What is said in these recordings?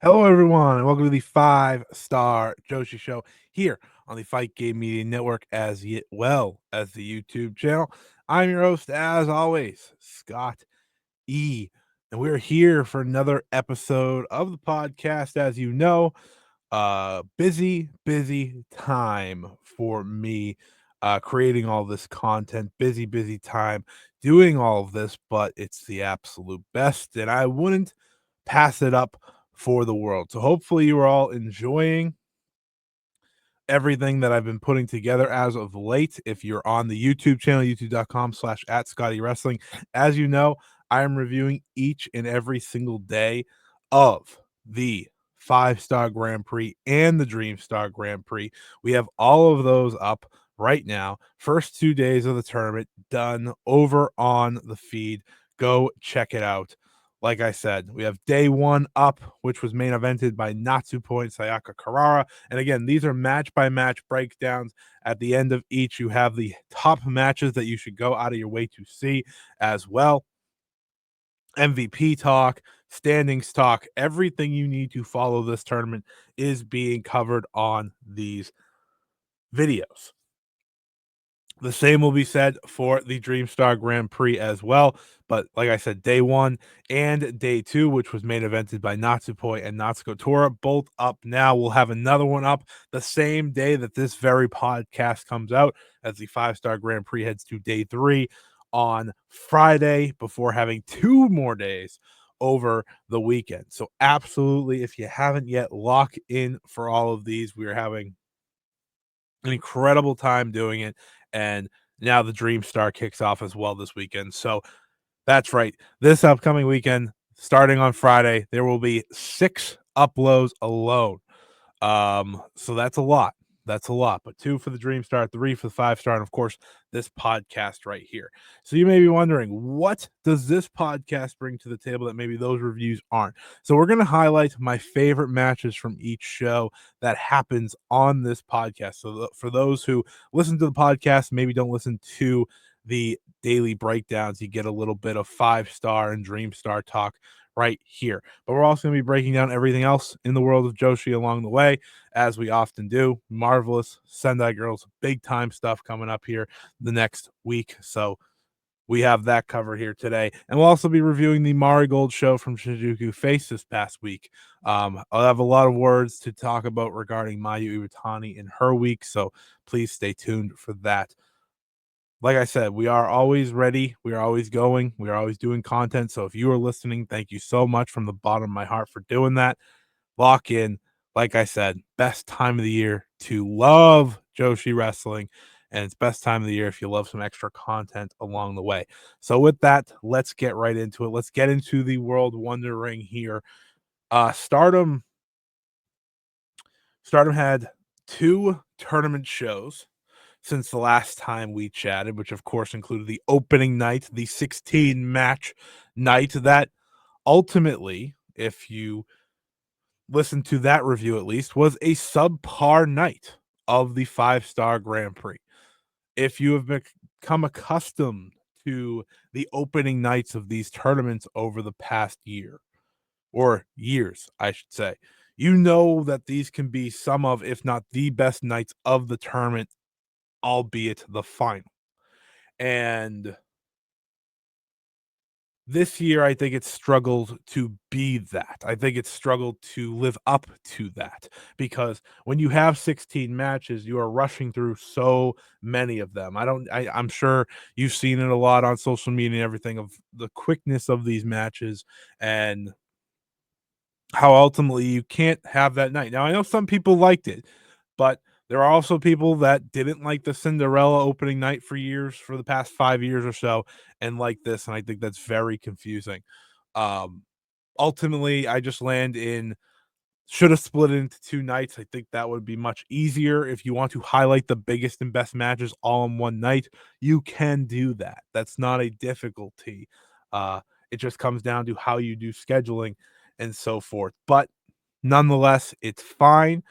Hello, everyone, and welcome to the Five Star Joshi Show here on the Fight Game Media Network, as well as the YouTube channel. I'm your host, as always, Scott E. And we're here for another episode of the podcast. As you know, busy time for me creating all this content. Busy time doing all of this, but it's the absolute best, and I wouldn't pass it up for the world. So hopefully you are all enjoying everything that I've been putting together as of late. If you're on the YouTube channel, youtube.com/@ScottyWrestling, as you know, I am reviewing each and every single day of the Five-Star Grand Prix and the Dream Star Grand Prix. We have all of those up right now. First 2 days of the tournament done over on the feed. Go check it out. Like I said, we have day one up, which was main evented by Natsu Point Sayaka Karara. And again, these are match by match breakdowns. At the end of each, you have the top matches that you should go out of your way to see as well. MVP talk, standings talk, everything you need to follow this tournament is being covered on these videos. The same will be said for the Dreamstar Grand Prix as well. But like I said, day one and day two, which was main evented by Natsupoi and Natsuko Tora, both up now. We'll have another one up the same day that this very podcast comes out, as the Five-Star Grand Prix heads to day three on Friday, before having 2 more days over the weekend. So absolutely, if you haven't yet, lock in for all of these. We are having an incredible time doing it, and now the Dream Star kicks off as well this weekend. So that's right. This upcoming weekend, starting on Friday, there will be 6 uploads alone. So that's a lot. That's a lot. But 2 for the Dream Star, 3 for the Five Star, and of course, this podcast right here. So you may be wondering, what does this podcast bring to the table that maybe those reviews aren't? So we're going to highlight my favorite matches from each show that happens on this podcast. So for those who listen to the podcast, maybe don't listen to the daily breakdowns, you get a little bit of Five Star and Dream Star talk right here. But we're also going to be breaking down everything else in the world of Joshi along the way, as we often do. Marvelous Sendai Girls, big time stuff coming up here the next week. So we have that covered here today. And we'll also be reviewing the Marigold show from Shinjuku Face this past week. I'll have a lot of words to talk about regarding Mayu Iwatani in her week, so please stay tuned for that. Like I said, we are always ready. We are always going. We are always doing content. So if you are listening, thank you so much from the bottom of my heart for doing that. Lock in. Like I said, best time of the year to love Joshi wrestling. And it's best time of the year if you love some extra content along the way. So with that, let's get right into it. Let's get into the World Wonder Ring here. Stardom had 2 tournament shows since the last time we chatted, which of course included the opening night, the 16 match night that ultimately, if you listen to that review at least, was a subpar night of the Five-Star Grand Prix. If you have become accustomed to the opening nights of these tournaments over the past year, or years, I should say, you know that these can be some of, if not the best nights of the tournament, albeit the final. And this year, I think it's struggled to be that. I think it's struggled to live up to that, because when you have 16 matches, you are rushing through so many of them. I'm sure you've seen it a lot on social media and everything, of the quickness of these matches and how ultimately you can't have that night. Now, I know some people liked it, but there are also people that didn't like the Cinderella opening night for years, for the past 5 years or so, and like this, and I think that's very confusing. Um, Ultimately, I just land in, should have split it into 2 nights. I think that would be much easier. If you want to highlight the biggest and best matches all in one night, you can do that. That's not a difficulty. It just comes down to how you do scheduling and so forth. But nonetheless, it's fine.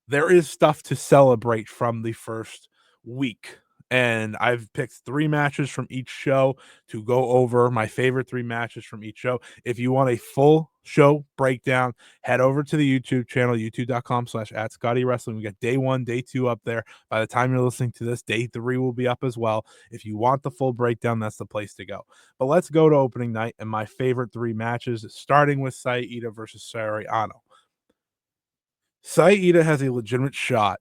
There is stuff to celebrate from the first week And I've picked 3 matches from each show to go over my favorite 3 matches from each show. If you want a full show breakdown, head over to the YouTube channel, youtube.com/@ScottyWrestling. We got day 1, day 2 up there. By the time you're listening to this, day 3 will be up as well. If you want the full breakdown, that's the place to go. But let's go to opening night and my favorite 3 matches, starting with Sareee versus Sareee Aono. Sareee has a legitimate shot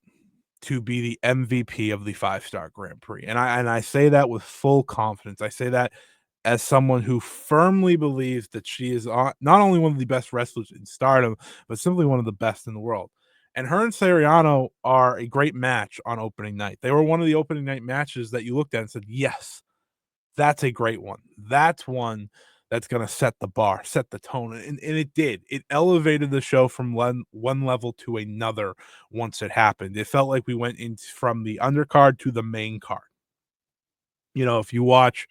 to be the MVP of the 5-star Grand Prix. And I say that with full confidence. I say that as someone who firmly believes that she is not only one of the best wrestlers in Stardom, but simply one of the best in the world. And her and Sareee Aono are a great match on opening night. They were one of the opening night matches that you looked at and said, yes, that's a great one. That's one that's going to set the bar, set the tone. And it did. It elevated the show from one level to another once it happened. It felt like we went in from the undercard to the main card. You know, if you watch,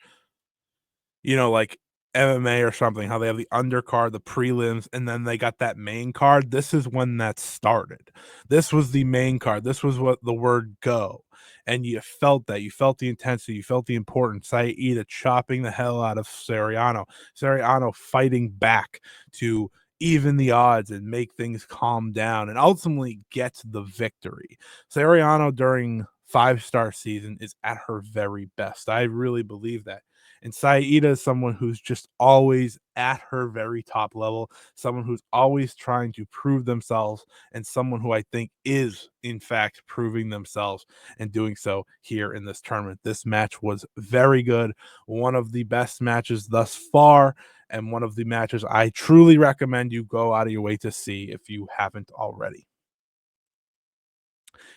like MMA or something, how they have the undercard, the prelims, and then they got that main card. This is when that started. This was the main card. This was what the word go. And you felt that. You felt the intensity. You felt the importance. Sareee chopping the hell out of Sareee Aono. Sareee Aono fighting back to even the odds and make things calm down and ultimately get the victory. Sareee Aono during 5-star season is at her very best. I really believe that. And Sareee is someone who's just always at her very top level, someone who's always trying to prove themselves, and someone who I think is, in fact, proving themselves and doing so here in this tournament. This match was very good, one of the best matches thus far, and one of the matches I truly recommend you go out of your way to see if you haven't already.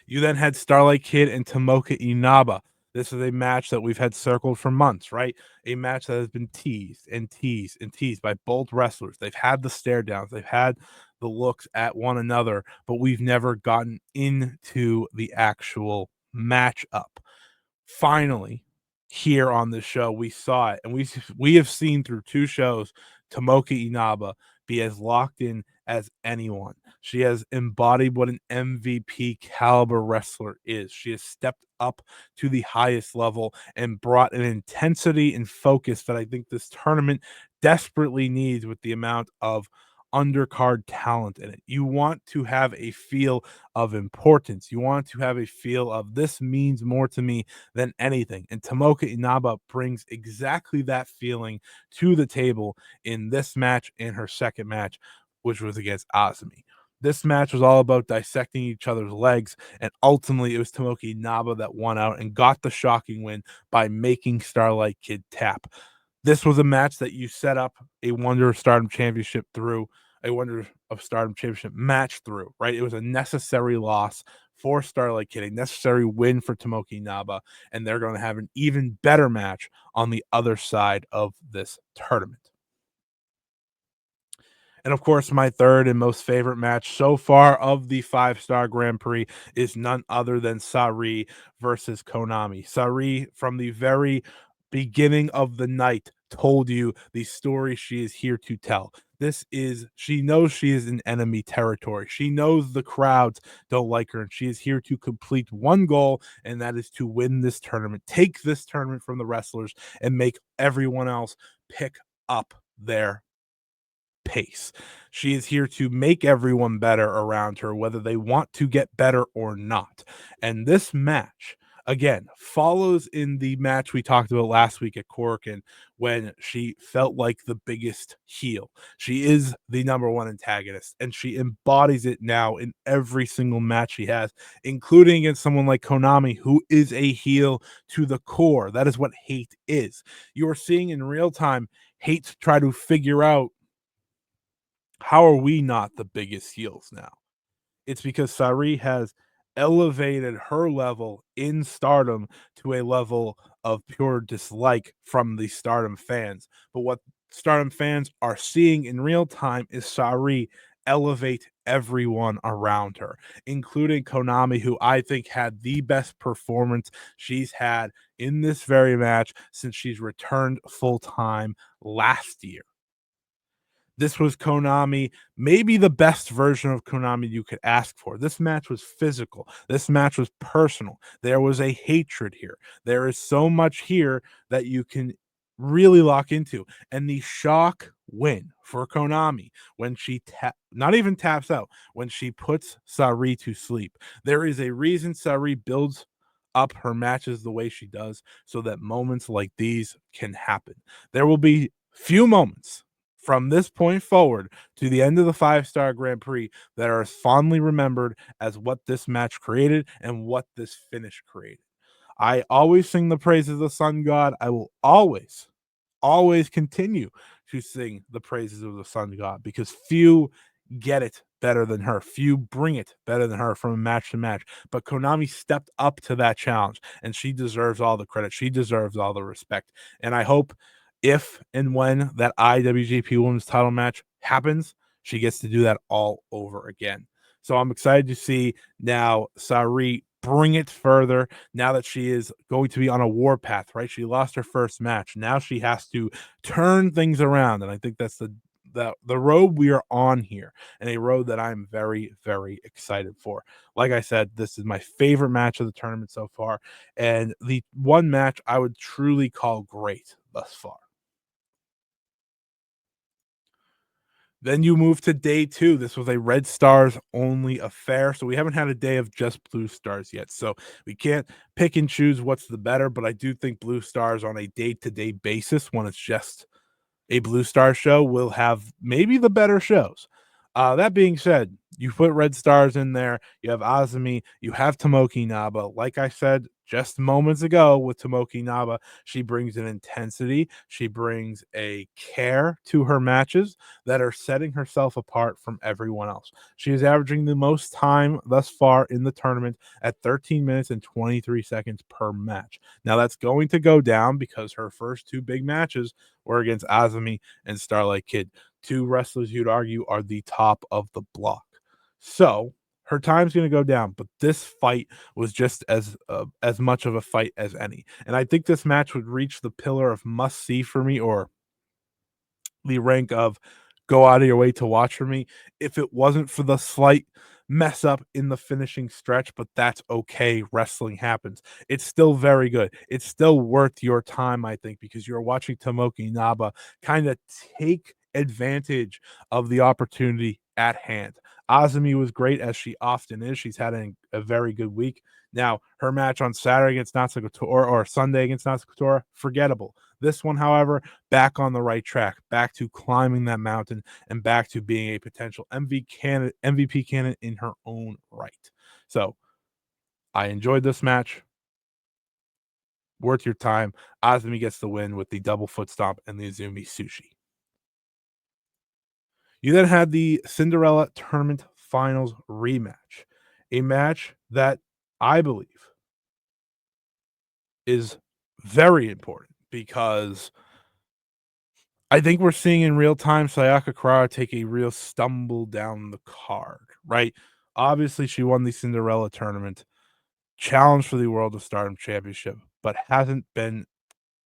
You then had Starlight Kid and Tomoka Inaba. This is a match that we've had circled for months, right? A match that has been teased and teased and teased by both wrestlers. They've had the stare downs, they've had the looks at one another, but we've never gotten into the actual matchup. Finally, here on this show, we saw it, and we have seen through 2 shows Tomoka Inaba be as locked in as anyone. She has embodied what an MVP caliber wrestler is. She has stepped up to the highest level and brought an intensity and focus that I think this tournament desperately needs with the amount of undercard talent in it. You want to have a feel of importance. You want to have a feel of this means more to me than anything. And Tomoka Inaba brings exactly that feeling to the table in this match and her second match, which was against Azumi. This match was all about dissecting each other's legs, and ultimately it was Tomoka Inaba that won out and got the shocking win by making Starlight Kid tap. This was a match that you set up a Wonder of Stardom Championship through, a Wonder of Stardom Championship match through, right? It was a necessary loss for Starlight Kid, a necessary win for Tomoka Inaba, and they're going to have an even better match on the other side of this tournament. And of course, my third and most favorite match so far of the 5-star Grand Prix is none other than Sareee versus Konami. Sareee, from the very beginning of the night, told you the story she is here to tell. She knows she is in enemy territory. She knows the crowds don't like her, and she is here to complete one goal, and that is to win this tournament, take this tournament from the wrestlers, and make everyone else pick up their pace. She is here to make everyone better around her, whether they want to get better or not. And this match, again, follows in the match we talked about last week at Korakuen when she felt like the biggest heel. She is the number one antagonist, and she embodies it now in every single match she has, including against someone like Konami, who is a heel to the core. That is what hate is. You are seeing in real time hate try to figure out, how are we not the biggest heels now? It's because Sareee has elevated her level in Stardom to a level of pure dislike from the Stardom fans. But what Stardom fans are seeing in real time is Sareee elevate everyone around her, including Konami, who I think had the best performance she's had in this very match since she's returned full time last year. This was Konami, maybe the best version of Konami you could ask for. This match was physical. This match was personal. There was a hatred here. There is so much here that you can really lock into. And the shock win for Konami when she not even taps out, when she puts Sareee to sleep. There is a reason Sareee builds up her matches the way she does so that moments like these can happen. There will be few moments from this point forward to the end of the 5-star Grand Prix that are as fondly remembered as what this match created and what this finish created. I always sing the praises of the Sun God. I will always continue to sing the praises of the Sun God because few get it better than her. Few bring it better than her from match to match. But Konami stepped up to that challenge, and she deserves all the credit. She deserves all the respect. And I hope if and when that IWGP Women's title match happens, she gets to do that all over again. So I'm excited to see now Sareee bring it further now that she is going to be on a warpath, right? She lost her first match. Now she has to turn things around. And I think that's the road we are on here, and a road that I'm very, very excited for. Like I said, this is my favorite match of the tournament so far, and the one match I would truly call great thus far. Then you move to day 2. This was a Red Stars only affair, so we haven't had a day of just Blue Stars yet. So we can't pick and choose what's the better, but I do think Blue Stars on a day-to-day basis, when it's just a Blue Star show, will have maybe the better shows. That being said, you put Red Stars in there, you have Azumi, you have Tomoki Naba. Like I said just moments ago with Tomoki Naba, she brings an intensity, she brings a care to her matches that are setting herself apart from everyone else. She is averaging the most time thus far in the tournament at 13 minutes and 23 seconds per match. Now that's going to go down because her first 2 big matches were against Azumi and Starlight Kid, 2 wrestlers you'd argue are the top of the block. So her time's going to go down, but this fight was just as much of a fight as any. And I think this match would reach the pillar of must see for me, or the rank of go out of your way to watch for me, if it wasn't for the slight mess up in the finishing stretch, but that's okay. Wrestling happens. It's still very good. It's still worth your time, I think, because you're watching Tomoki Naba kind of take advantage of the opportunity at hand. Azumi was great, as she often is. She's had a very good week. Now, her match on Saturday against Natsuko Tora, or Sunday against Natsuko Tora, forgettable. This one, however, back on the right track, back to climbing that mountain, and back to being a potential MVP candidate in her own right. So I enjoyed this match. Worth your time. Azumi gets the win with the double foot stomp and the Azumi Sushi. You then had the Cinderella Tournament Finals rematch, a match that I believe is very important because I think we're seeing in real time Sayaka Kurara take a real stumble down the card, right? Obviously, she won the Cinderella tournament, challenged for the World of Stardom Championship, but hasn't been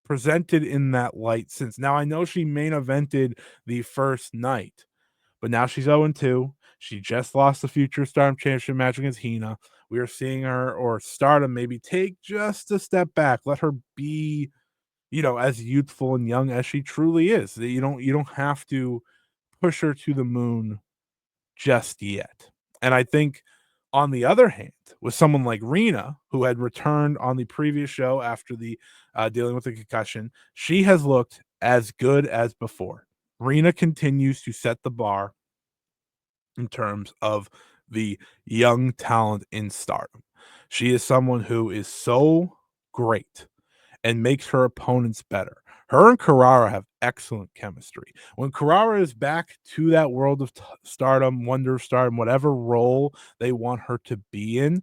presented in that light since. Now, I know she main evented the first night, but now she's 0-2. She just lost the Future Stardom Championship match against Hina. We are seeing her, or Stardom, maybe take just a step back, let her be, as youthful and young as she truly is. You don't have to push her to the moon just yet. And I think on the other hand, with someone like Rena, who had returned on the previous show after the dealing with the concussion, she has looked as good as before. Rena continues to set the bar in terms of the young talent in Stardom. She is someone who is so great and makes her opponents better. Her and Carrara have excellent chemistry. When Carrara is back to that world of Stardom, Wonder of Stardom, whatever role they want her to be in,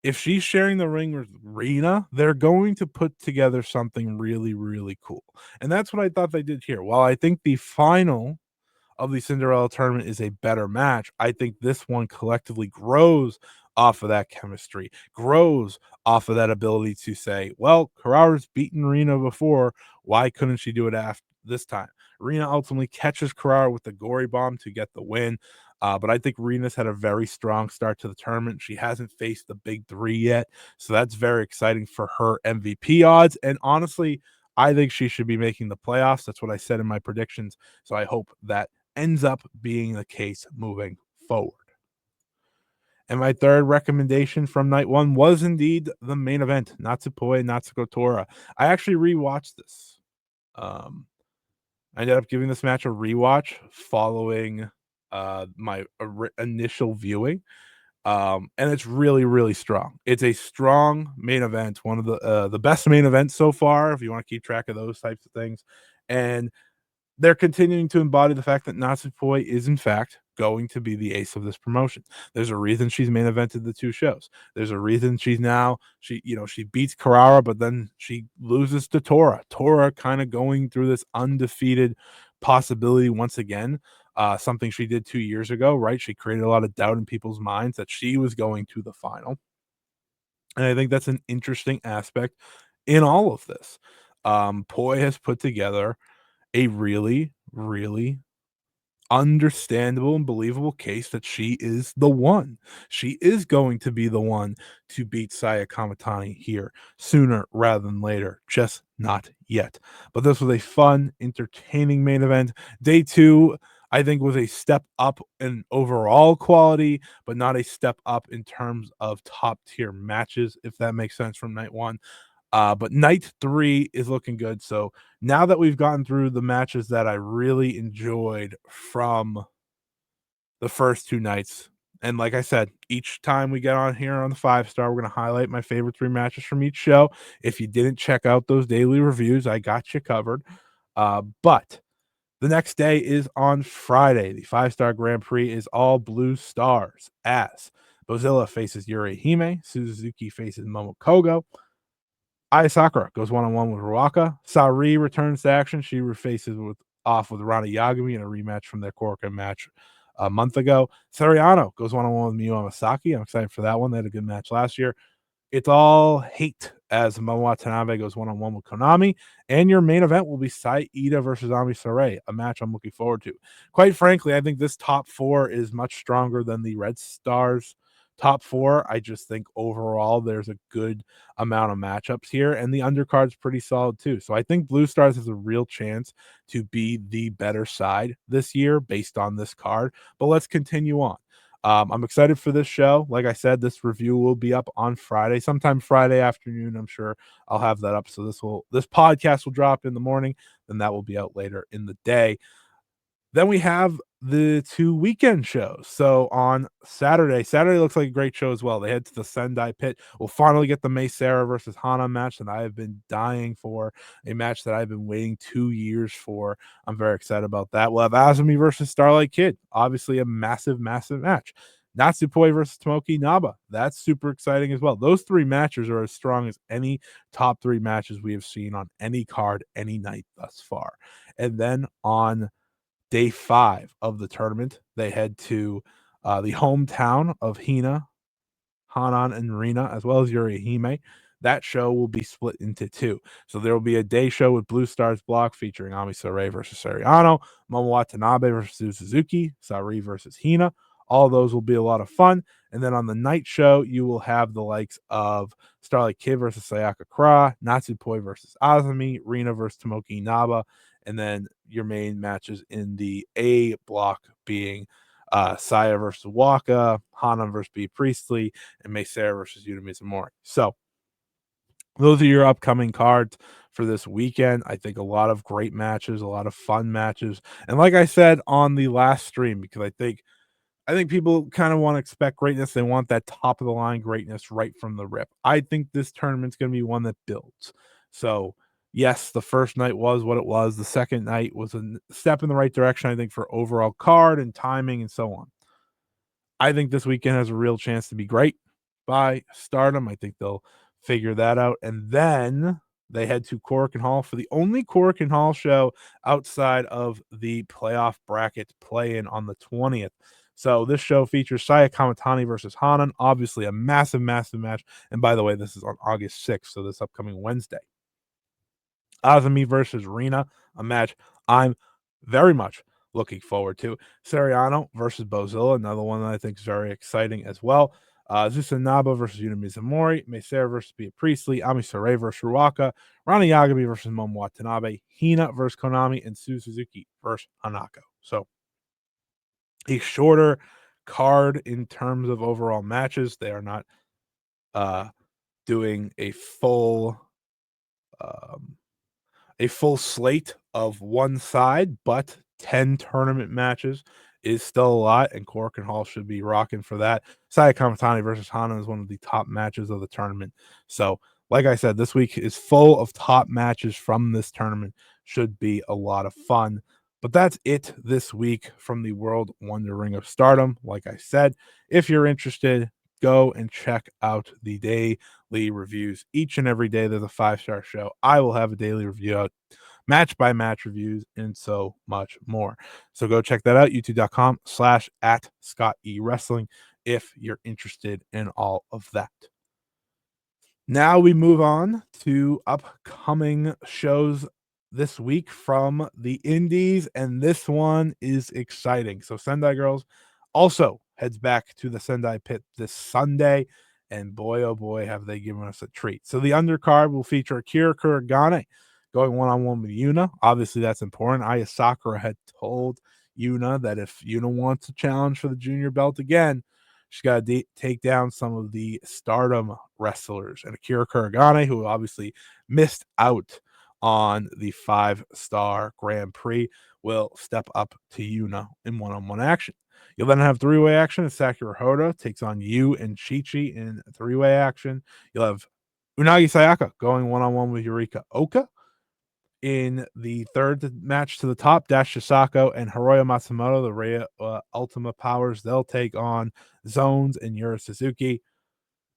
if she's sharing the ring with Rena, they're going to put together something really, really cool. And that's what I thought they did here. While I think the final of the Cinderella tournament is a better match, I think this one collectively grows off of that chemistry, grows off of that ability to say, well, Carrara's beaten Rena before. Why couldn't she do it after this time? Rina ultimately catches Carrara with the gory bomb to get the win. But I think Rina's had a very strong start to the tournament. She hasn't faced the big three yet, so that's very exciting for her MVP odds. And honestly, I think she should be making the playoffs. That's what I said in my predictions. So I hope that ends up being the case moving forward. And my third recommendation from night one was indeed the main event, Natsupoi Natsuko Tora. I actually rewatched this. I ended up giving this match a rewatch following my initial viewing. And it's really, really strong. It's a strong main event, one of the best main events so far, if you want to keep track of those types of things. And they're continuing to embody the fact that Natsupoi is in fact going to be the ace of this promotion. There's a reason she's main evented the two shows. There's a reason she beats Carrara, but then she loses to Tora. Tora kind of going through this undefeated possibility once again. Something she did 2 years ago, right? She created a lot of doubt in people's minds that she was going to the final. And I think that's an interesting aspect in all of this. Poi has put together a really, really understandable and believable case that she is the one. She is going to be the one to beat Saya Kamatani here sooner rather than later, just not yet. But this was a fun, entertaining main event. Day two, I think, was a step up in overall quality, but not a step up in terms of top tier matches, if that makes sense, from night one. But night three is looking good. So now that we've gotten through the matches that I really enjoyed from the first two nights, and like I said, each time we get on here on the 5 star, we're going to highlight my favorite three matches from each show. If you didn't check out those daily reviews, I got you covered. But the next day is on Friday. The 5 star Grand Prix is all blue stars as Bozilla faces Yuri Hime, Suzuki faces Momokogo, Ai Sakura goes one-on-one with Ruaka. Sareee returns to action. She faces off with Rana Yagami in a rematch from their Korakuen match a month ago. Sariano goes one-on-one with Miyu Amasaki. I'm excited for that one. They had a good match last year. It's all hate as Mayu Iwatani goes one-on-one with Konami. And your main event will be Saida versus Ami Sareee, a match I'm looking forward to. Quite frankly, I think this top four is much stronger than the Red Stars top four. I just think overall there's a good amount of matchups here, and the undercard's pretty solid too. So I think Blue Stars has a real chance to be the better side this year based on this card. But let's continue on. I'm excited for this show. Like I said, this review will be up on Friday, sometime Friday afternoon. I'm sure I'll have that up. So this podcast will drop in the morning, then that will be out later in the day. Then we have the two weekend shows. So on Saturday looks like a great show as well. They head to the Sendai pit. We'll finally get the Mei Sarah versus Hana match that I have been dying for, a match that I've been waiting 2 years for. I'm very excited about that. We'll have Azumi versus Starlight Kid. Obviously a massive, massive match. Natsupoi versus Tomoki Naba. That's super exciting as well. Those three matches are as strong as any top three matches we have seen on any card, any night thus far. And then on day 5 of the tournament, they head to the hometown of Hina, Hanan, and Rina, as well as Yuri Hime. That show will be split into two. So there will be a day show with Blue Stars block featuring Ami Sareee versus Sariano, Momo Watanabe versus Suzuki, Sareee versus Hina. All those will be a lot of fun. And then on the night show, you will have the likes of Starlight Kid versus Sayaka Kra, Natsupoi versus Azumi, Rina versus Tomoki Naba, and then your main matches in the A block being Saya versus Waka, Hanan versus B Priestley, and Mei Sarah versus Utami Mizumori. So those are your upcoming cards for this weekend. I think a lot of great matches, a lot of fun matches. And like I said on the last stream, because I think people kind of want to expect greatness. They want that top of the line greatness right from the rip. I think this tournament's going to be one that builds. So, yes, the first night was what it was. The second night was a step in the right direction, I think, for overall card and timing and so on. I think this weekend has a real chance to be great by Stardom. I think they'll figure that out. And then they head to Korakuen Hall for the only Korakuen Hall show outside of the playoff bracket play-in on the 20th. So this show features Saya Kamatani versus Hanan, obviously a massive, massive match. And by the way, this is on August 6th, so this upcoming Wednesday. Azumi versus Rina, a match I'm very much looking forward to. Sareee versus Bozilla, another one that I think is very exciting as well. Zusanaba versus Yuna Mizumori, Meisera versus Bea Priestley, Ami Sourei versus Ruaka, Rani Yagami versus Momo Watanabe, Hina versus Konami, and Su Suzuki versus Hanako. So a shorter card in terms of overall matches. They are not doing um, a full slate of one side, but 10 tournament matches is still a lot, and Cork and Hall should be rocking for that. Saya Kamatani versus Hana is one of the top matches of the tournament. So, like I said, this week is full of top matches from this tournament. Should be a lot of fun. But that's it this week from the World Wonder Ring of Stardom. Like I said, if you're interested, go and check out the daily reviews. Each and every day, there's a 5-star show. I will have a daily review out, match by match reviews, and so much more. So go check that out, youtube.com/at Scott E Wrestling, if you're interested in all of that. Now we move on to upcoming shows this week from the indies, and this one is exciting. So Sendai Girls also heads back to the Sendai pit this Sunday, and boy, oh boy, have they given us a treat. So the undercard will feature Akira Kuragane going one-on-one with Yuna. Obviously, that's important. Aya Sakura had told Yuna that if Yuna wants a challenge for the junior belt again, she's got to take down some of the Stardom wrestlers. And Akira Kuragane, who obviously missed out on the 5-star Grand Prix, will step up to Yuna in one-on-one action. You'll then have three-way action as Sakura Hoda takes on Yu and Chi-Chi in three-way action. You'll have Unagi Sayaka going one-on-one with Yurika Oka. In the third match to the top, Dash Chisako and Hiroya Matsumoto, the Rhea Ultima Powers, they'll take on Zones and Yura Suzuki.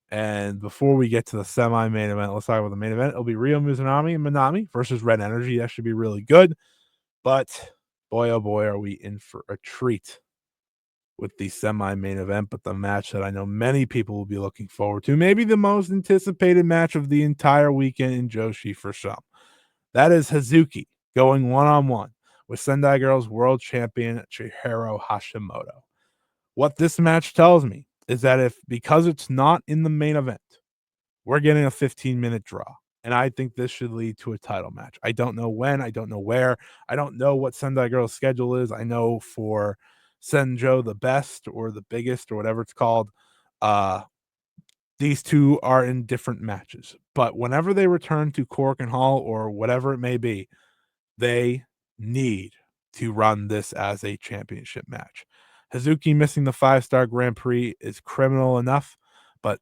And before we get to the semi-main event, let's talk about the main event. It'll be Ryo Mizunami and Minami versus Red Energy. That should be really good. But boy, oh boy, are we in for a treat with the semi-main event. But the match that I know many people will be looking forward to, maybe the most anticipated match of the entire weekend in Joshi for some. That is Hazuki going one-on-one with Sendai Girls World Champion Chihiro Hashimoto. What this match tells me is that because it's not in the main event, we're getting a 15-minute draw. And I think this should lead to a title match. I don't know when, I don't know where, I don't know what Sendai Girls' schedule is. I know for Senjo the Best or the Biggest or whatever it's called, these two are in different matches. But whenever they return to Cork and Hall or whatever it may be, they need to run this as a championship match. Hazuki missing the 5-star Grand Prix is criminal enough, but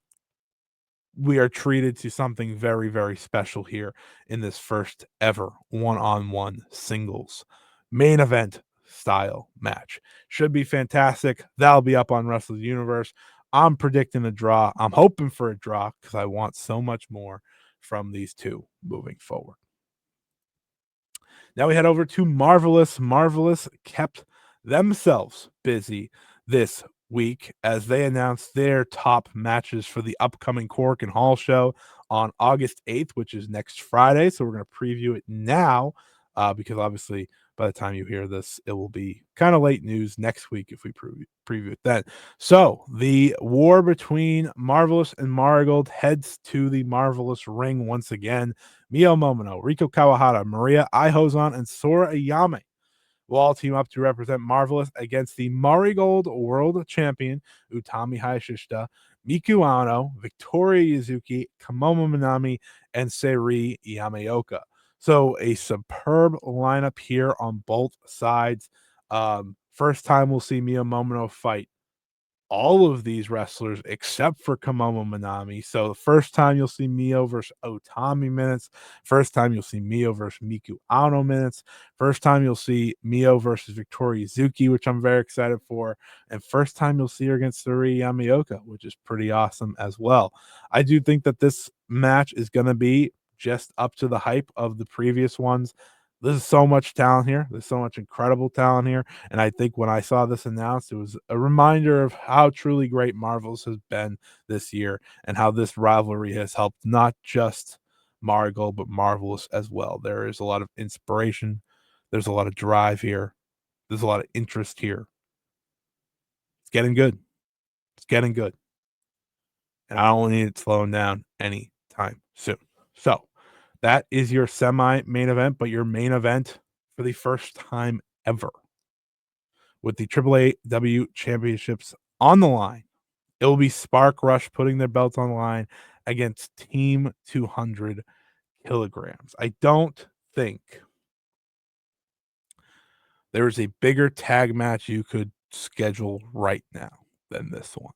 we are treated to something very, very special here in this first ever one-on-one singles main event style match. Should be fantastic. That'll be up on Wrestle Universe. I'm predicting a draw. I'm hoping for a draw because I want so much more from these two moving forward. Now we head over to Marvelous. Marvelous kept themselves busy this week as they announced their top matches for the upcoming Cork and Hall show on August 8th, which is next Friday. So we're going to preview it now because obviously by the time you hear this, it will be kind of late news next week if we preview it then. So the war between Marvelous and Marigold heads to the Marvelous ring once again. Mio Momono, Riko Kawahara, Maria Ihozan, and Sora Ayame will all team up to represent Marvelous against the Marigold World Champion Utami Hayashishita, Miku Aono, Victoria Yuzuki, Kamomo Minami, and Sareee Yamaoka. So a superb lineup here on both sides. First time we'll see Mio Momono fight all of these wrestlers except for Kamomo Minami. So the first time you'll see Mio versus Utami minutes. First time you'll see Mio versus Miku Aono minutes. First time you'll see Mio versus Victoria Yuzuki, which I'm very excited for. And first time you'll see her against Sareee Yamaoka, which is pretty awesome as well. I do think that this match is going to be just up to the hype of the previous ones. There's so much talent here. There's so much incredible talent here. And I think when I saw this announced, it was a reminder of how truly great Marvel's has been this year and how this rivalry has helped not just Marigold, but Marvelous as well. There is a lot of inspiration There's a lot of drive here. There's a lot of interest here. It's getting good. It's getting good. And I don't need it slowing down anytime soon. So that is your semi-main event, but your main event for the first time ever with the AAAW championships on the line. It will be Spark Rush putting their belts on the line against Team 200 kilograms. I don't think there is a bigger tag match you could schedule right now than this one.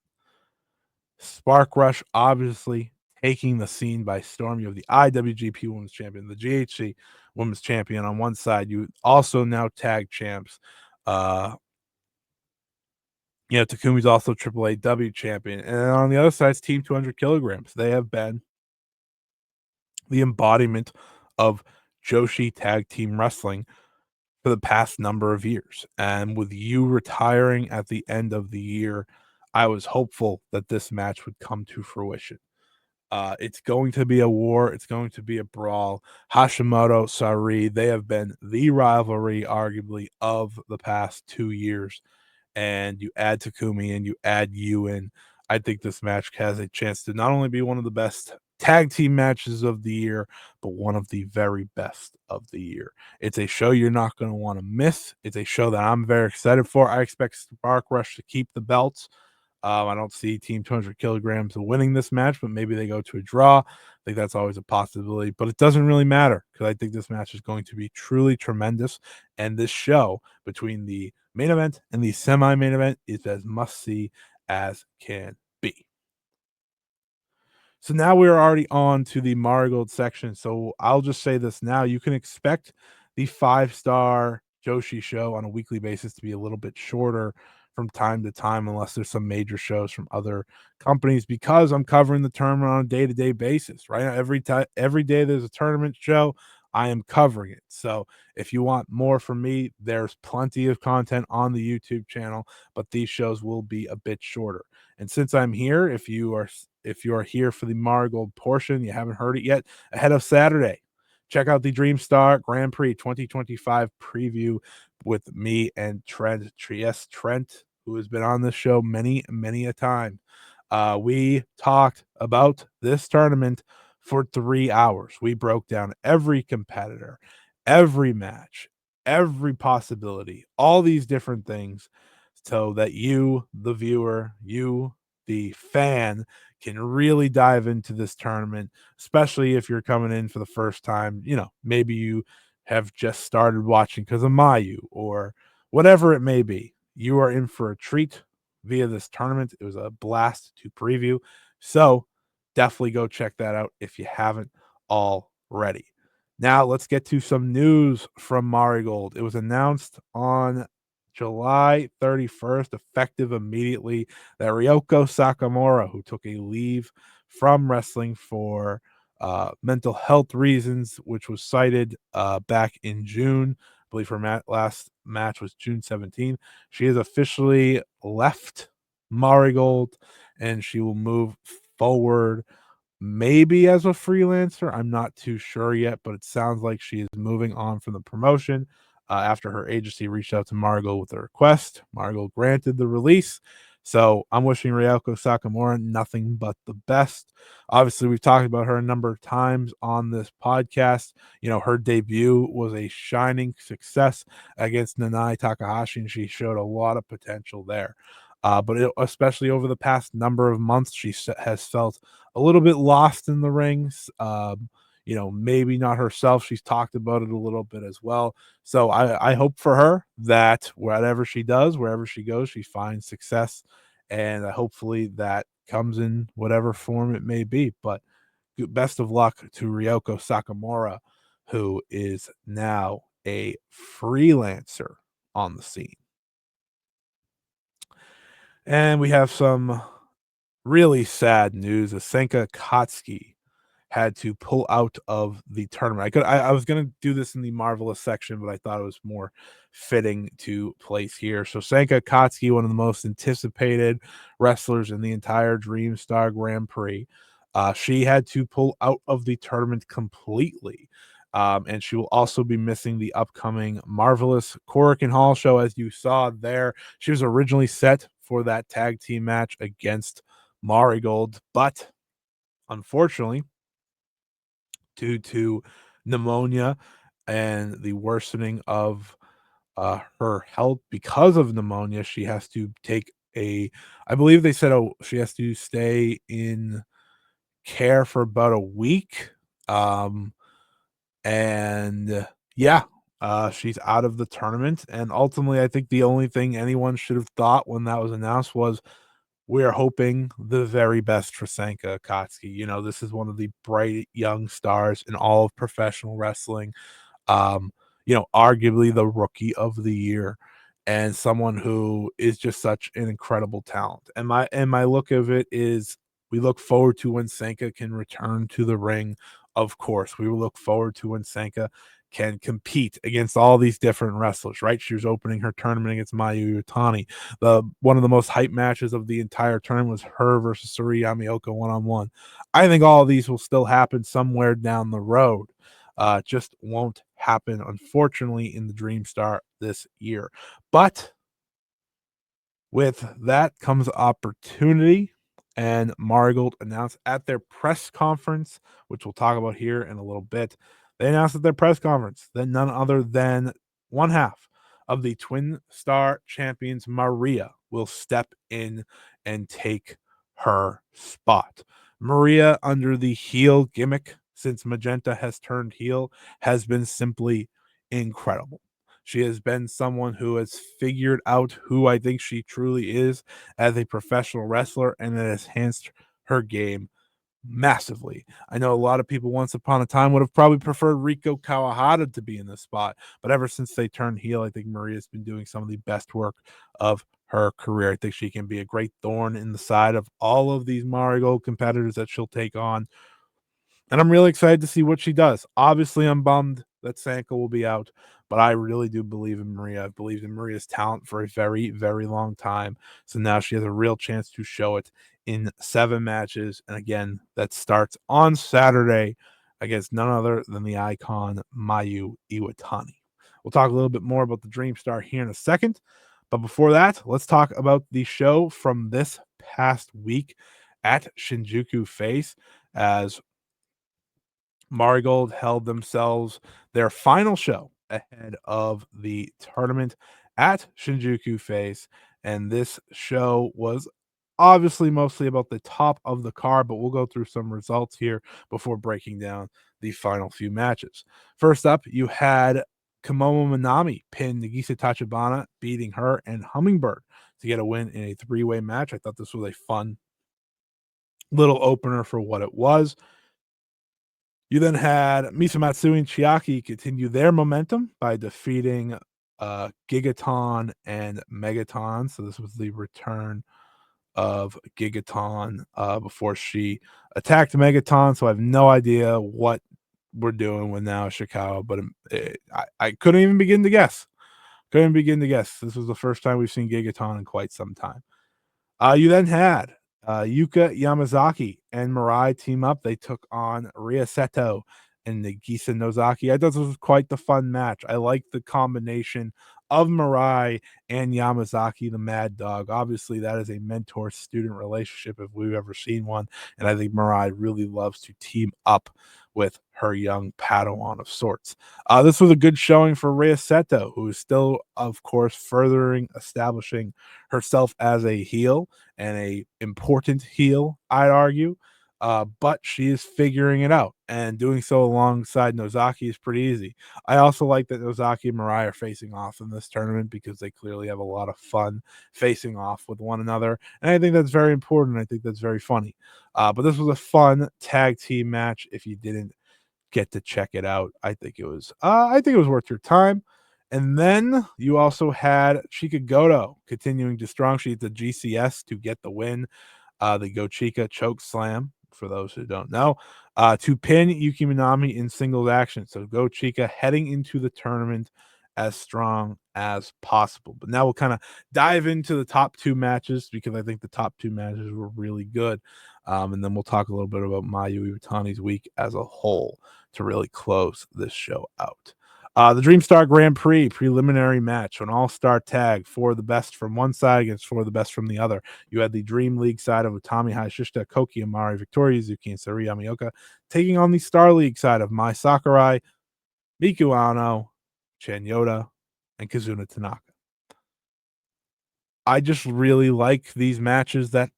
Spark Rush obviously taking the scene by storm. You have the IWGP Women's Champion, the GHC Women's Champion on one side. You also now tag champs. Takumi's also AAAW champion. And on the other side, it's Team 200 kilograms. They have been the embodiment of Joshi tag team wrestling for the past number of years. And with you retiring at the end of the year, I was hopeful that this match would come to fruition. It's going to be a war. It's going to be a brawl. Hashimoto, Sareee, they have been the rivalry, arguably, of the past 2 years. And you add Takumi and you add you in. I think this match has a chance to not only be one of the best tag team matches of the year, but one of the very best of the year. It's a show you're not going to want to miss. It's a show that I'm very excited for. I expect Spark Rush to keep the belts. I don't see Team 200 kilograms winning this match, but maybe they go to a draw. I think that's always a possibility, but it doesn't really matter because I think this match is going to be truly tremendous. And this show between the main event and the semi-main event is as must-see as can be. So now we're already on to the Marigold section. So I'll just say this now. You can expect the 5-star Joshi show on a weekly basis to be a little bit shorter from time to time, unless there's some major shows from other companies, because I'm covering the tournament on a day-to-day basis, right? Every day there's a tournament show, I am covering it. So if you want more from me, there's plenty of content on the YouTube channel, but these shows will be a bit shorter. And since I'm here, if you are here for the Marigold portion, you haven't heard it yet, ahead of Saturday, check out the Dreamstar Grand Prix 2025 preview with me and Trent, who has been on this show many, many a time. We talked about this tournament for 3 hours. We broke down every competitor, every match, every possibility, all these different things, so that you, the viewer, you, the fan, can really dive into this tournament, especially if you're coming in for the first time. Maybe you have just started watching because of Mayu or whatever it may be. You are in for a treat via this tournament. It was a blast to preview. So definitely go check that out if you haven't already. Now let's get to some news from Marigold. It was announced on July 31st, effective immediately, that Ryoko Sakamura, who took a leave from wrestling for mental health reasons, which was cited back in June. I believe her last match was June 17th. She has officially left Marigold, and she will move forward maybe as a freelancer. I'm not too sure yet, but it sounds like she is moving on from the promotion. After her agency reached out to Marigold with a request, Marigold granted the release. So I'm wishing Ryoko Sakamura nothing but the best. Obviously, we've talked about her a number of times on this podcast. Her debut was a shining success against Nanae Takahashi, and she showed a lot of potential there. Especially over the past number of months, she has felt a little bit lost in the rings. Maybe not herself. She's talked about it a little bit as well. So I hope for her that whatever she does, wherever she goes, she finds success. And hopefully that comes in whatever form it may be. But best of luck to Ryoko Sakamura, who is now a freelancer on the scene. And we have some really sad news. Senka Akatsuki had to pull out of the tournament. I was gonna do this in the Marvelous section, but I thought it was more fitting to place here. So Senka Akatsuki, one of the most anticipated wrestlers in the entire Dreamstar Grand Prix, she had to pull out of the tournament completely And she will also be missing the upcoming Marvelous Korakuen Hall show, as you saw there. She was originally set for that tag team match against Marigold, but unfortunately, due to pneumonia and the worsening of her health because of pneumonia, she has to take I believe they said, she has to stay in care for about a week. Um, and yeah, she's out of the tournament. And ultimately, I think the only thing anyone should have thought when that was announced was, we are hoping the very best for Senka Akatsuki. This is one of the bright young stars in all of professional wrestling. Um, arguably the rookie of the year, and someone who is just such an incredible talent. And my look of it is, we look forward to when Senka can return to the ring. Of course, we will look forward to when Senka can compete against all these different wrestlers, right? She was opening her tournament against Mayu Iwatani. One of the most hype matches of the entire tournament was her versus Sareee one-on-one. I think all of these will still happen somewhere down the road. Just won't happen, unfortunately, in the Dream Star this year. But with that comes opportunity, and Marigold announced at their press conference, which we'll talk about here in a little bit. They announced at their press conference that none other than one half of the Twin Star champions, Maria, will step in and take her spot. Maria, under the heel gimmick since Magenta has turned heel, has been simply incredible. She has been someone who has figured out who I think she truly is as a professional wrestler, and it has enhanced her game massively. I know a lot of people once upon a time would have probably preferred Rico Kawahata to be in this spot, but ever since they turned heel, I think Maria's been doing some of the best work of her career. I think she can be a great thorn in the side of all of these Marigold competitors that she'll take on, and I'm really excited to see what she does. Obviously, I'm bummed that Senka will be out, but I really do believe in Maria. I've believed in Maria's talent for a very, very long time. So now she has a real chance to show it in 7 matches. And again, that starts on Saturday against none other than the icon Mayu Iwatani. We'll talk a little bit more about the Dream Star here in a second. But before that, let's talk about the show from this past week at Shinjuku Face, as Marigold held themselves their final show ahead of the tournament at Shinjuku Face. And this show was obviously mostly about the top of the card, but we'll go through some results here before breaking down the final few matches. First up, you had Kimomo Minami pin Nagisa Tachibana, beating her and Hummingbird to get a win in a 3-way match. I thought this was a fun little opener for what it was. You then had Misamatsui and Chiaki continue their momentum by defeating Gigaton and Megaton. So this was the return of Gigaton before she attacked Megaton. So I have no idea what we're doing with now Shikawa, but I couldn't even begin to guess. Couldn't begin to guess. This was the first time we've seen Gigaton in quite some time. You then had Yuka Yamazaki and Mirai team up. They took on Ria Seto and Nagisa Nozaki. I thought this was quite the fun match. I like the combination of Mirai and Yamazaki, the Mad Dog. Obviously, that is a mentor-student relationship if we've ever seen one, and I think Mirai really loves to team up with her young Padawan of sorts. This was a good showing for Ria Seto, who is still, of course, furthering establishing herself as a heel, and a important heel, I'd argue. But she is figuring it out, and doing so alongside Nozaki is pretty easy. I also like that Nozaki and Mirai are facing off in this tournament because they clearly have a lot of fun facing off with one another, and I think that's very important. I think that's very funny. But this was a fun tag team match. If you didn't get to check it out, I think it was worth your time. And then you also had Chika Goto continuing to strong sheet the GCS to get the win. The Go Chica choke slam, for those who don't know, to pin Yuki Minami in singles action. So Go Chica heading into the tournament as strong as possible. But now we'll kind of dive into the top 2 matches, because I think the top 2 matches were really good. And then we'll talk a little bit about Mayu Iwatani's week as a whole to really close this show out. The Dreamstar Grand Prix preliminary match, an all-star tag for the best from one side against for the best from the other. You had the Dream League side of Utami, Hayashishita, Koki, Amari, Victoria, Hazuki, and Sareee Amioka, taking on the Star League side of Mai Sakurai, Miku Aono, Chan Yoda, and Kazuna Tanaka. I just really like these matches that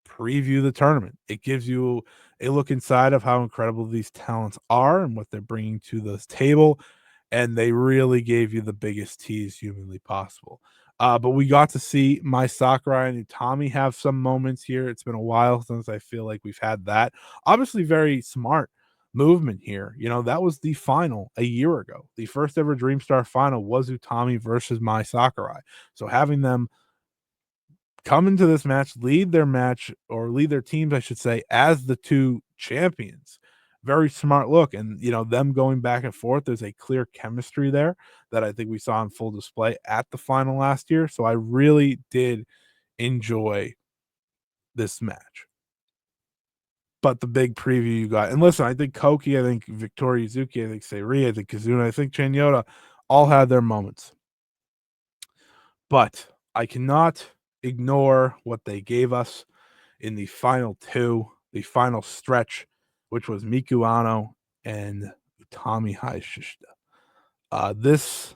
preview the tournament. It gives you a look inside of how incredible these talents are and what they're bringing to the table, and they really gave you the biggest tease humanly possible. But we got to see Mai Sakurai and Utami have some moments here. It's been a while since I feel like we've had that. Obviously, very smart movement here. You know, that was the final a year ago. The first ever Dreamstar final was Utami versus Mai Sakurai. So having them come into this match or lead their teams, I should say, as the two champions. Very smart look. And, you know, them going back and forth, there's a clear chemistry there that I think we saw on full display at the final last year. So I really did enjoy this match. But the big preview you got, and listen, I think Koki, I think Victoria Hazuki, I think Sareee, I think Kazuna, I think Chan Yoda all had their moments. But I cannot ignore what they gave us in the final two, the final stretch, which was Miku Aono and Utami Hayashishita. This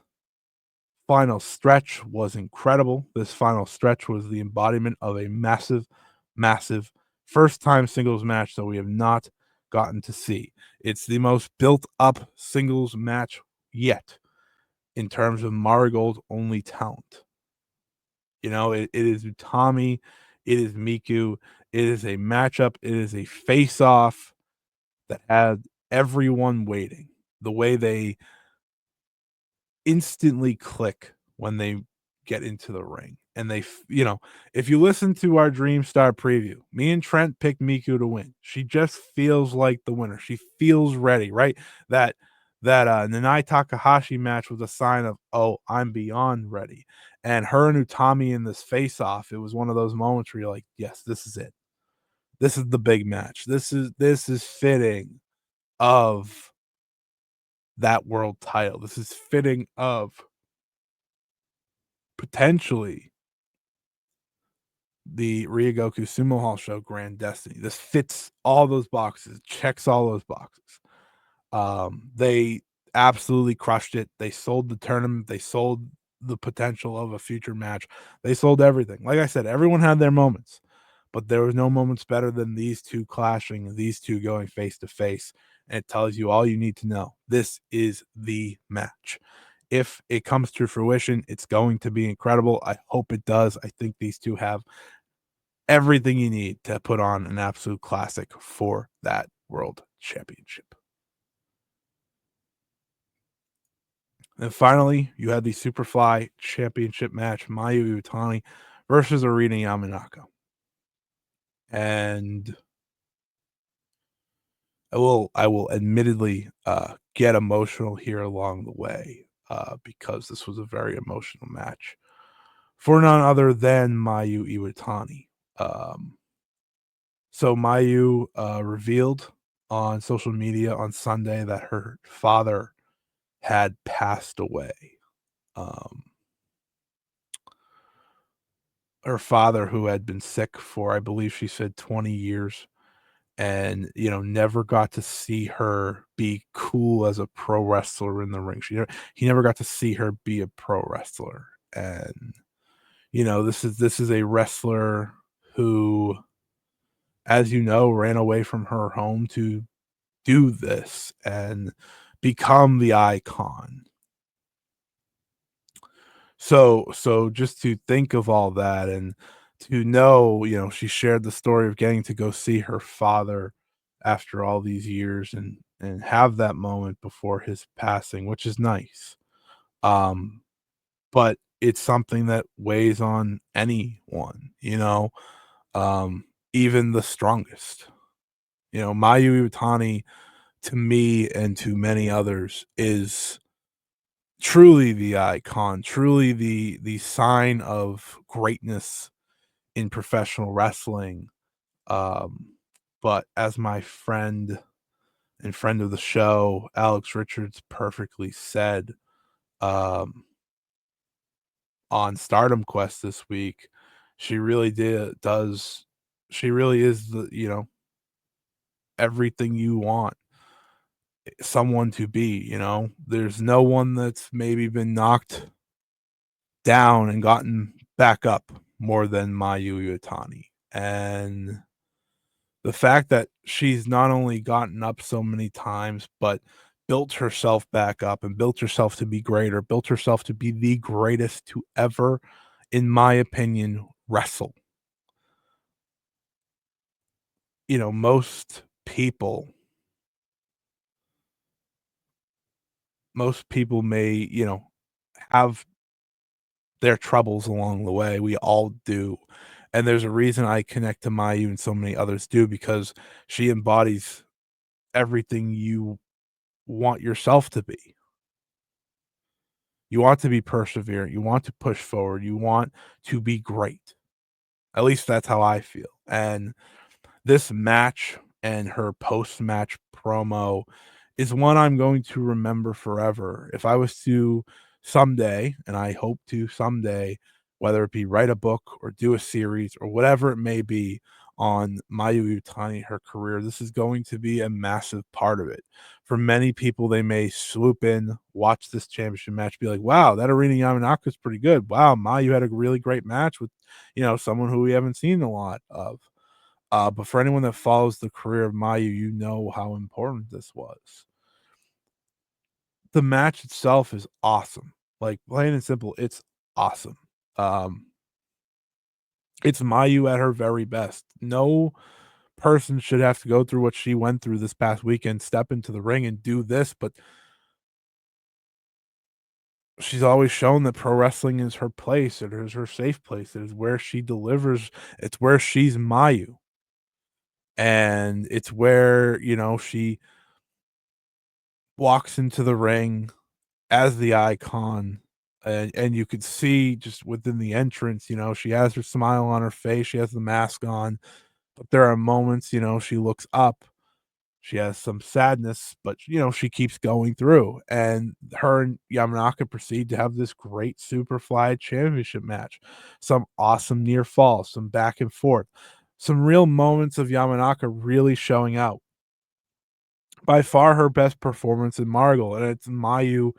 final stretch was incredible. This final stretch was the embodiment of a massive, massive first time singles match that we have not gotten to see. It's the most built up singles match yet in terms of Marigold only talent. You know, it is Utami, it is Miku, it is a matchup, it is a face off that had everyone waiting. The way they instantly click when they get into the ring. And you know, if you listen to our Dream Star preview, me and Trent picked Miku to win. She just feels like the winner. She feels ready, right? That Nanai Takahashi match was a sign of, oh, I'm beyond ready. And her and Utami in this face off, it was one of those moments where you're like, yes, this is it. This is the big match. This is fitting of that world title. This is fitting of potentially the Ryogoku Sumo Hall show Grand Destiny. This fits all those boxes, checks all those boxes. They absolutely crushed it. They sold the tournament. They sold the potential of a future match. They sold everything. Like I said, everyone had their moments, but there was no moments better than these two clashing, these two going face to face. And it tells you all you need to know. This is the match. If it comes to fruition, it's going to be incredible. I hope it does. I think these two have everything you need to put on an absolute classic for that world championship. And finally, you had the Superfly Championship match, Mayu Iwatani versus Arina Yamanaka. And I will admittedly get emotional here along the way because this was a very emotional match for none other than Mayu Iwatani. So Mayu revealed on social media on Sunday that her father had passed away. Her father, who had been sick for, I believe she said 20 years, and you know, never got to see her be cool as a pro wrestler in the ring. He never got to see her be a pro wrestler. And you know, this is a wrestler who, as you know, ran away from her home to do this and become the icon. So just to think of all that and to know, you know, she shared the story of getting to go see her father after all these years and have that moment before his passing, which is nice. Um, but it's something that weighs on anyone, you know, even the strongest. You know, Mayu Iwatani, to me and to many others, is truly the icon, truly the sign of greatness in professional wrestling. but as my friend and friend of the show, Alex Richards, perfectly said, um, on Stardom Quest this week, she really did does she really is the, everything you want someone to be, you know? There's no one that's maybe been knocked down and gotten back up more than Mayu Iwatani. And the fact that she's not only gotten up so many times, but built herself back up and built herself to be greater, built herself to be the greatest to ever, in my opinion, wrestle. Most people may, have their troubles along the way. We all do. And there's a reason I connect to Mayu and so many others do, because she embodies everything you want yourself to be. You want to be perseverant, you want to push forward, you want to be great. At least that's how I feel. And this match and her post-match promo is one I'm going to remember forever. If I was to someday, and I hope to someday, whether it be write a book or do a series or whatever it may be on Mayu Iwatani, her career, this is going to be a massive part of it. For many people, they may swoop in, watch this championship match, be like, wow, that Arena Yamanaka is pretty good. Wow, Mayu had a really great match with, someone who we haven't seen a lot of. But for anyone that follows the career of Mayu, you know how important this was. The match itself is awesome. Like, plain and simple, it's awesome. Um, it's Mayu at her very best. No person should have to go through what she went through this past weekend, step into the ring and do this, but she's always shown that pro wrestling is her place. It is her safe place. It is where she delivers. It's where she's Mayu. And it's where, she walks into the ring as the icon, and you could see just within the entrance, she has her smile on her face, she has the mask on, but there are moments, she looks up, she has some sadness, but, she keeps going through, and her and Yamanaka proceed to have this great Superfly Championship match, some awesome near falls, some back and forth, some real moments of Yamanaka really showing out. By far her best performance in Marigold, and it's Mayu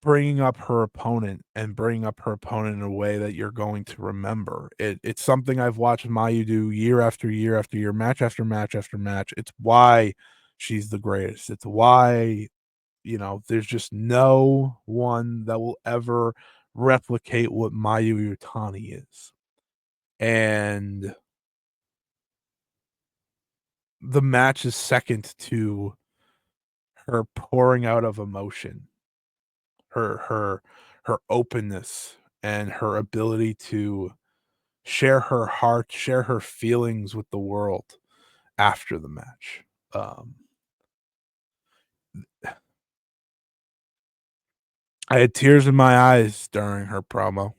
bringing up her opponent and bringing up her opponent in a way that you're going to remember. It's something I've watched Mayu do year after year after year, match after match after match. It's why she's the greatest. It's why, there's just no one that will ever replicate what Mayu Iwatani is. And the match is second to her pouring out of emotion, her her openness, and her ability to share her heart, share her feelings with the world after the match. Um, I had tears in my eyes during her promo,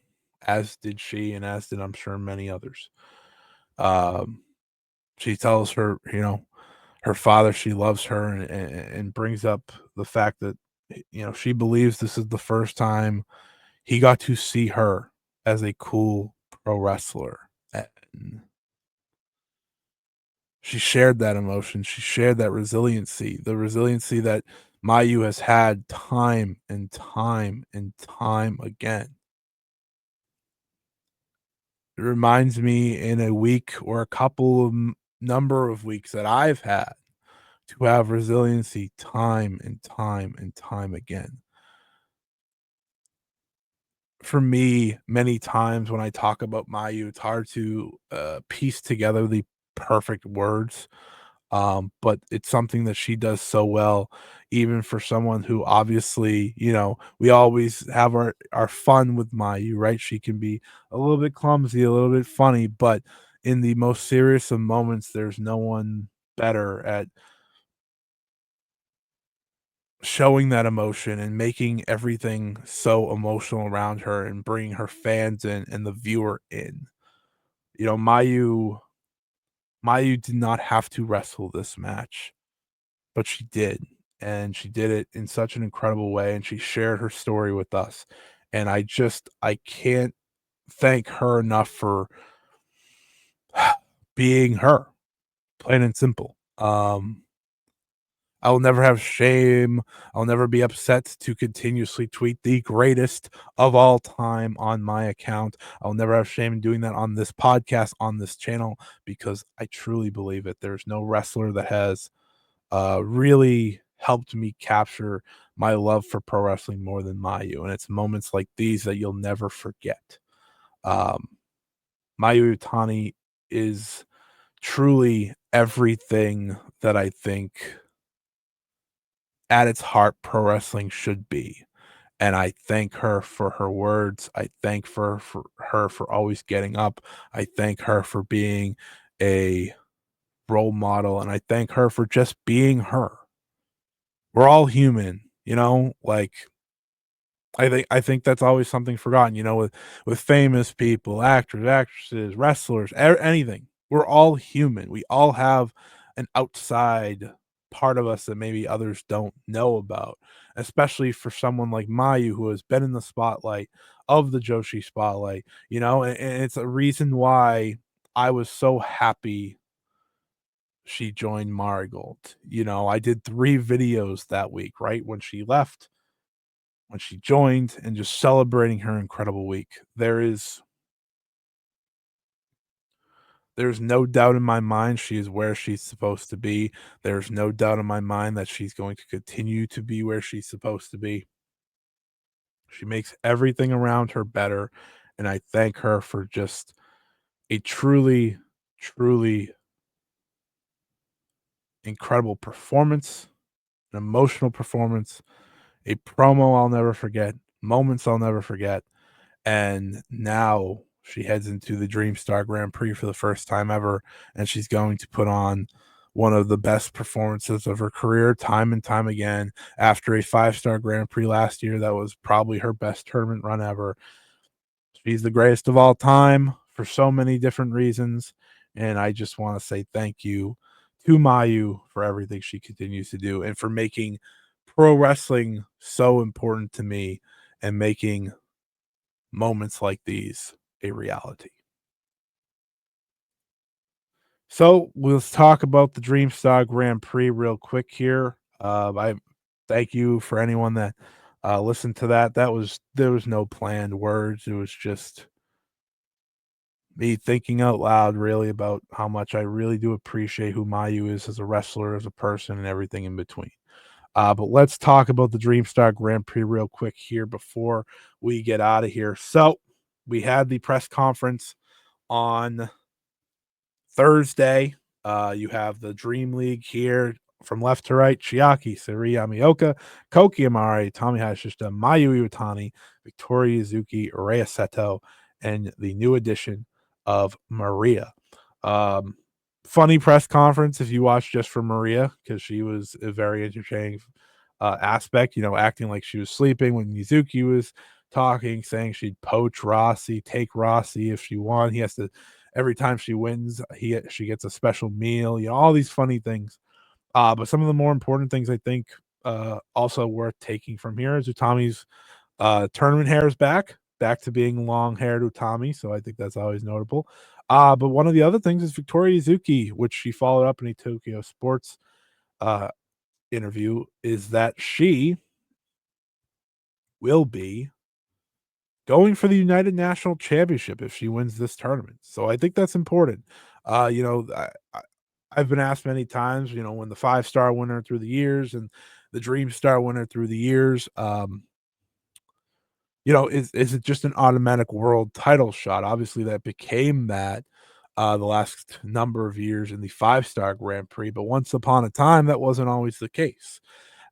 as did she, and as did, I'm sure, many others. Um, she tells her father she loves her, and brings up the fact that she believes this is the first time he got to see her as a cool pro wrestler. And she shared that emotion. She shared that resiliency, the resiliency that Mayu has had time and time and time again. It reminds me in a week or a couple of number of weeks that I've had to have resiliency time and time and time again. For me, many times when I talk about Mayu, it's hard to piece together the perfect words. But it's something that she does so well, even for someone who obviously, we always have our fun with Mayu, right? She can be a little bit clumsy, a little bit funny, but in the most serious of moments, there's no one better at showing that emotion and making everything so emotional around her and bringing her fans in and the viewer in. Mayu Mayu did not have to wrestle this match, but she did, and she did it in such an incredible way, and she shared her story with us, and I can't thank her enough for being her, plain and simple. I will never have shame. I'll never be upset to continuously tweet the greatest of all time on my account. I'll never have shame in doing that on this podcast, on this channel, because I truly believe it. There's no wrestler that has really helped me capture my love for pro wrestling more than Mayu. And it's moments like these that you'll never forget. Um, Mayu Iwatani is truly everything that I think at its heart pro wrestling should be. And I thank her for her words. I thank for her for always getting up. I thank her for being a role model, and I thank her for just being her. We're all human, like I think that's always something forgotten, with famous people, actors, actresses, wrestlers, anything. We're all human. We all have an outside part of us that maybe others don't know about, especially for someone like Mayu who has been in the spotlight of the Joshi spotlight, and it's a reason why I was so happy she joined Marigold. I did 3 videos that week, right when she left, when she joined, and just celebrating her incredible week. There's no doubt in my mind she is where she's supposed to be. There's no doubt in my mind that she's going to continue to be where she's supposed to be. She makes everything around her better, and I thank her for just a truly, truly incredible performance, an emotional performance, a promo I'll never forget, moments I'll never forget. And now she heads into the Dreamstar Grand Prix for the first time ever, and she's going to put on one of the best performances of her career time and time again. After a 5-star Grand Prix last year, that was probably her best tournament run ever. She's the greatest of all time for so many different reasons, and I just want to say thank you to Mayu for everything she continues to do and for making pro wrestling so important to me and making moments like these a reality. So let's talk about the Dreamstar Grand Prix real quick here. I thank you for anyone that listened to that. There was no planned words. It was just me thinking out loud, really, about how much I really do appreciate who Mayu is as a wrestler, as a person, and everything in between. But let's talk about the Dreamstar Grand Prix real quick here before we get out of here. So we had the press conference on Thursday. You have the Dream League here from left to right: Chiaki, Sareee Amioka, Koki Amari, Tommy Hayashishita, Mayu Iwatani, Victoria Yuzuki, Rhea Seto, and the new addition of Maria. Um, Funny press conference if you watch just for Maria, because she was a very entertaining aspect, acting like she was sleeping when Yuzuki was talking, saying she'd poach Rossi, take Rossi if she won. He has to every time she wins, she gets a special meal, all these funny things. But some of the more important things I think also worth taking from here is Utami's tournament hair is back to being long haired Utami. So I think that's always notable. But one of the other things is Victoria Yuzuki, which she followed up in a Tokyo Sports uh, interview, is that she will be going for the United National Championship if she wins this tournament. So I think that's important. I've been asked many times, when the 5-star winner through the years and the Dream Star winner through the years, is it just an automatic world title shot? Obviously, that became that the last number of years in the 5-star Grand Prix, but once upon a time, that wasn't always the case.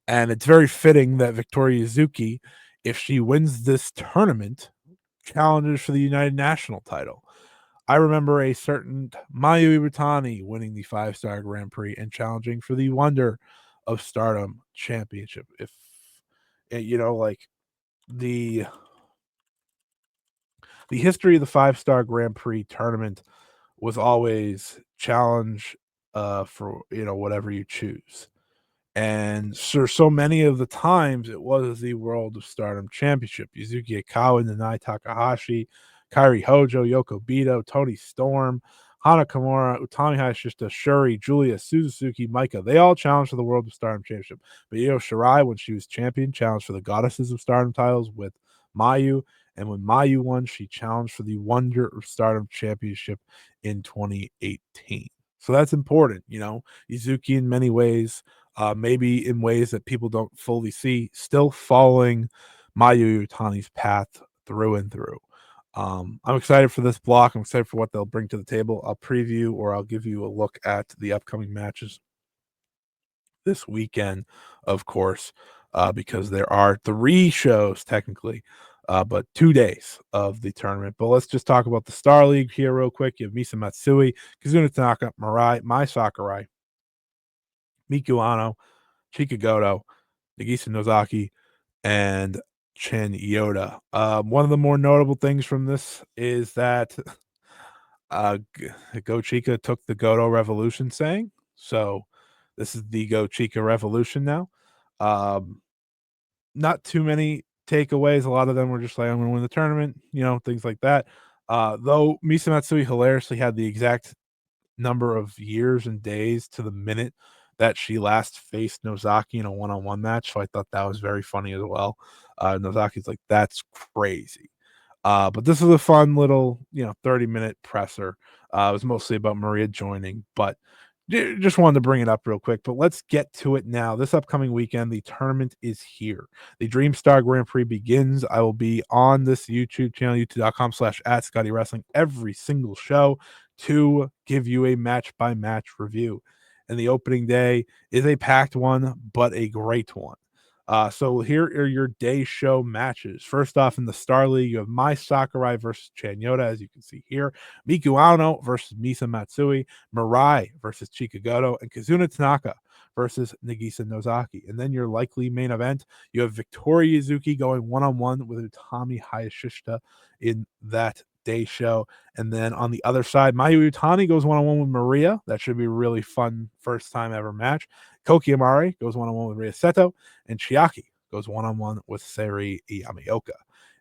And it's very fitting that Victoria Yuzuki, if she wins this tournament, challenges for the United National title. I remember a certain Mayu Iwatani winning the 5-star Grand Prix and challenging for the Wonder of Stardom Championship. If like the history of the 5-star Grand Prix tournament was always challenge for whatever you choose. And so many of the times it was the World of Stardom Championship. Yuzuki Ikawa, Nanai Takahashi, Kairi Hojo, Yoko Bito, Toni Storm, Hana Kimura, Utami Hayashishita, Shuri, Julia, Suzuki, Micah. They all challenged for the World of Stardom Championship. But Io Shirai, when she was champion, challenged for the Goddesses of Stardom titles with Mayu. And when Mayu won, she challenged for the Wonder of Stardom Championship in 2018. So that's important, Yuzuki in many ways, maybe in ways that people don't fully see, still following Mayu Iwatani's path through and through. I'm excited for this block. I'm excited for what they'll bring to the table. I'll preview or I'll give you a look at the upcoming matches this weekend, of course, because there are 3 shows technically, but 2 days of the tournament. But let's just talk about the Star League here real quick. You have Misa Matsui, Kazuna Tanaka, Mai Sakurai, Miku Aono, Chika Goto, Nagisa Nozaki, and Chen Yoda. One of the more notable things from this is that Go Chica took the Goto Revolution saying. So this is the Go Chica Revolution now. Not too many takeaways. A lot of them were just like, I'm going to win the tournament, things like that. Though Misa Matsui hilariously had the exact number of years and days to the minute that she last faced Nozaki in a one-on-one match. So I thought that was very funny as well. Nozaki's like, that's crazy. But this is a fun little, 30-minute presser. It was mostly about Maria joining, but just wanted to bring it up real quick. But let's get to it now. This upcoming weekend, the tournament is here. The Dreamstar Grand Prix begins. I will be on this YouTube channel, youtube.com/@ScottyWrestling, every single show to give you a match-by-match review. And the opening day is a packed one, but a great one. So here are your day show matches. First off, in the Star League, you have Mai Sakurai versus Chan Yoda, as you can see here. Miku Aono versus Misa Matsui. Mirai versus Chika Goto. And Kazuna Tanaka versus Nagisa Nozaki. And then your likely main event, you have Victoria Yuzuki going one-on-one with Utami Hayashishita in that day show. And then on the other side, Mayu Iwatani goes one-on-one with Maria. That should be a really fun first time ever match. Koki Amare goes one-on-one with Rhea Seto, and Chiaki goes one-on-one with Sareee Yamaoka.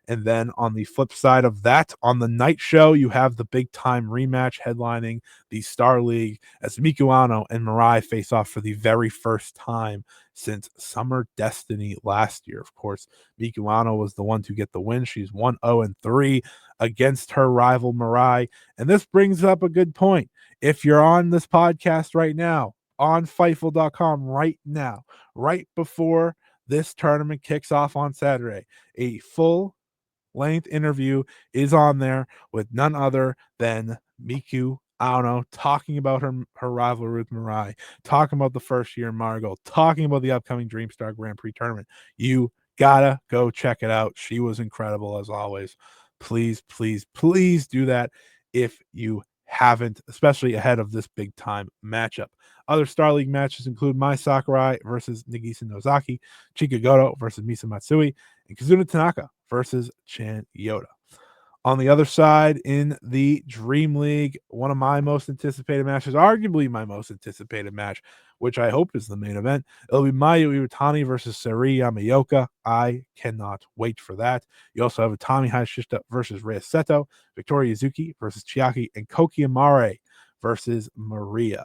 And then on the flip side of that, on the night show, you have the big-time rematch headlining the Star League as Miku Aono and Mirai face off for the very first time since Summer Destiny last year. Of course, Miku Aono was the one to get the win. She's 1-0-3 against her rival Mirai. And this brings up a good point. If you're on this podcast right now, on Fightful.com right now, right before this tournament kicks off on Saturday, a full-length interview is on there with none other than Miku Aono talking about her rivalry with Mirai, talking about the first year in Marigold, talking about the upcoming Dreamstar Grand Prix tournament. You gotta go check it out. She was incredible as always. Please, please, please do that if you haven't, especially ahead of this big time matchup. Other Star League matches include Mai Sakurai versus Nagisa Nozaki, Chika Goto versus Misa Matsui, and Kazuna Tanaka versus Chan Yoda. On the other side, in the Dream League, one of my most anticipated matches, arguably my most anticipated match, which I hope is the main event, it'll be Mayu Iwatani versus Sareee Yamaoka. I cannot wait for that. You also have Utami Hayashishita versus Rhea Seto, Victoria Yuzuki versus Chiaki, and Koki Amare versus Maria.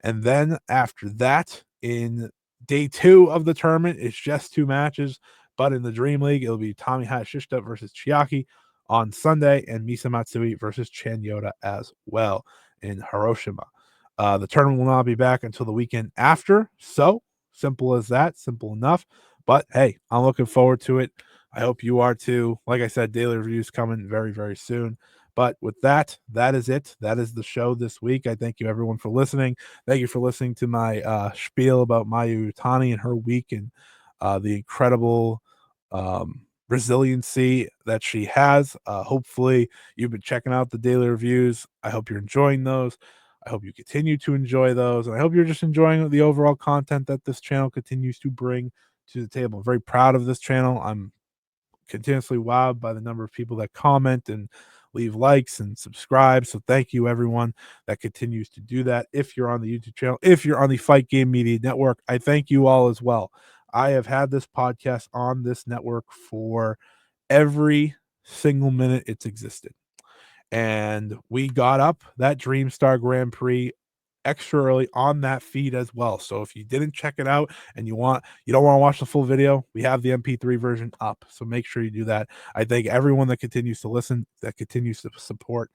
And then after that, in day 2 of the tournament, it's just 2 matches. But in the Dream League, it'll be Utami Hayashishita versus Chiaki on Sunday, and Misa Matsui versus Chan Yoda as well in Hiroshima. The tournament will not be back until the weekend after. So simple as that, simple enough. But hey, I'm looking forward to it. I hope you are too. Like I said, daily reviews coming very, very soon. But with that, that is it. That is the show this week. I thank you everyone for listening. Thank you for listening to my spiel about Mayu Iwatani and her week and the incredible resiliency that she has. Hopefully, you've been checking out the daily reviews. I hope you're enjoying those. I hope you continue to enjoy those. And I hope you're just enjoying the overall content that this channel continues to bring to the table. I'm very proud of this channel. I'm continuously wowed by the number of people that comment and leave likes and subscribe. So thank you, everyone that continues to do that. If you're on the YouTube channel, if you're on the Fight Game Media Network, I thank you all as well. I have had this podcast on this network for every single minute it's existed. And we got up that Dreamstar Grand Prix extra early on that feed as well. So if you didn't check it out and you don't want to watch the full video, we have the MP3 version up. So make sure you do that. I thank everyone that continues to listen, that continues to support.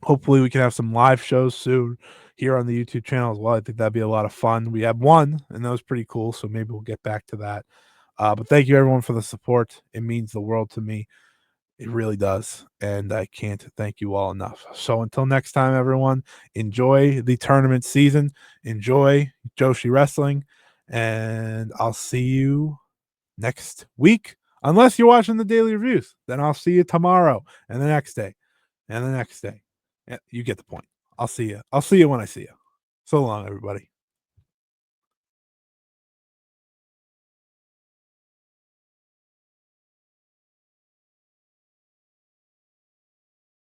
Hopefully we can have some live shows soon here on the YouTube channel as well. I think that'd be a lot of fun. We had one and that was pretty cool. So maybe we'll get back to that. But thank you everyone for the support. It means the world to me. It really does. And I can't thank you all enough. So until next time, everyone, enjoy the tournament season. Enjoy Joshi Wrestling. And I'll see you next week. Unless you're watching the daily reviews. Then I'll see you tomorrow and the next day. And the next day. You get the point. I'll see you. I'll see you when I see you. So long, everybody.